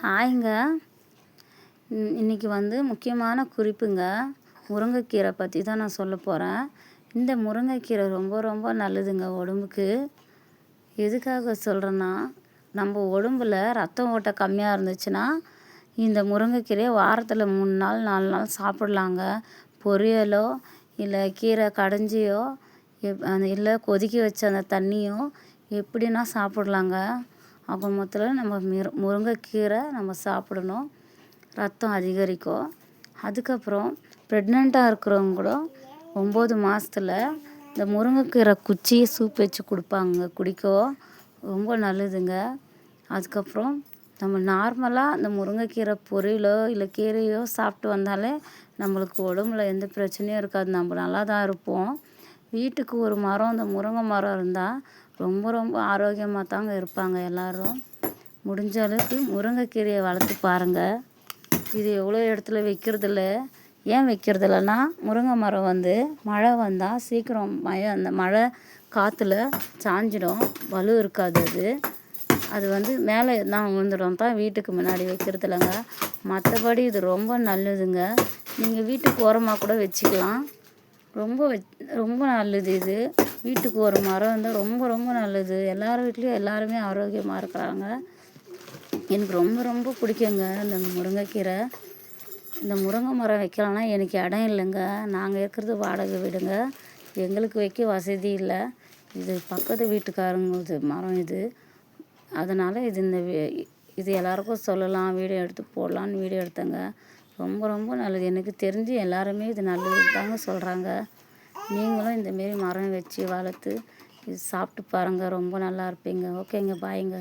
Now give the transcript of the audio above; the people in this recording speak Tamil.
ஹாய்ங்க. இன்னைக்கு முக்கியமான குறிப்புங்க. முருங்கைக்கீரை பற்றி தான் நான் சொல்ல போகிறேன். இந்த முருங்கைக்கீரை ரொம்ப ரொம்ப நல்லதுங்க உடம்புக்கு. எதுக்காக சொல்கிறேன்னா, நம்ம உடம்புல ரத்த ஓட்டம் கம்மியாக இருந்துச்சுன்னா இந்த முருங்கைக்கீரையை வாரத்தில் 3 நாள் 4 நாள் சாப்பிட்லாங்க. பொரியலோ இல்லை கீரை கடைஞ்சியோ இல்லை கொதிக்க வச்ச அந்த தண்ணியோ எப்படின்னா சாப்பிட்லாங்க. அப்போ மொத்தத்தில் நம்ம முருங்கைக்கீரை நம்ம சாப்பிடணும். ரத்தம் அதிகரிக்கும். அதுக்கப்புறம் ப்ரெக்னெண்ட்டாக இருக்கிறவங்க கூட 9 மாதத்தில் இந்த முருங்கைக்கீரை குச்சியை சூப் வச்சு கொடுப்பாங்க. குடிக்கவும் ரொம்ப நல்லதுங்க. அதுக்கப்புறம் நம்ம நார்மலாக இந்த முருங்கைக்கீரை பொரியலோ இல்லை கீரையோ சாப்பிட்டு வந்தாலே நம்மளுக்கு உடம்புல எந்த பிரச்சனையும் இருக்காது. நம்ம நல்லா தான் இருப்போம். வீட்டுக்கு ஒரு மரம் இந்த முருங்கை மரம் இருந்தால் ரொம்ப ரொம்ப ஆரோக்கியமாக தாங்க இருப்பாங்க எல்லோரும். முடிஞ்ச அளவுக்கு முருங்கைக்கீரையை வளர்த்து பாருங்கள். இது எவ்வளோ இடத்துல வைக்கிறதில்ல. ஏன் வைக்கிறதில்லன்னா, முருங்கை மரம் மழை வந்தால் சீக்கிரம் அந்த மழை காற்றுல சாஞ்சிடும். வலு இருக்காது. அது மேலே தான் விழுந்துடும் தான் வீட்டுக்கு முன்னாடி வைக்கிறதில்லங்க. மற்றபடி இது ரொம்ப நல்லதுங்க. நீங்கள் வீட்டுக்கு ஓரமாக கூட வச்சுக்கலாம். ரொம்ப நல்லது இது. வீட்டுக்கு ஒரு மரம் இருந்தால் ரொம்ப ரொம்ப நல்லது. எல்லார் வீட்லேயும் எல்லாருமே ஆரோக்கியமாக இருக்கிறாங்க. எனக்கு ரொம்ப ரொம்ப பிடிக்குங்க இந்த முருங்கைக்கீரை. இந்த முருங்கை மரம் வைக்கலாம்னா எனக்கு இடம் இல்லைங்க. நாங்கள் இருக்கிறது வாடகை வீடுங்க. எங்களுக்கு வைக்க வசதி இல்லை. இது பக்கத்து வீட்டுக்காரங்க மரம் இது. அதனால் இது எல்லாருக்கும் சொல்லலாம், வீடியோ எடுத்து போடலான்னு வீடியோ எடுத்தேங்க. ரொம்ப ரொம்ப நல்லது. எனக்கு தெரிஞ்சு எல்லாருமே இது நல்லது தாங்க சொல்கிறாங்க. நீங்களும் இந்தமாரி மரம் வச்சு வளர்த்து இது சாப்பிட்டு பாருங்கள். ரொம்ப நல்லா இருப்பீங்க. ஓகேங்க, பாய்ங்க.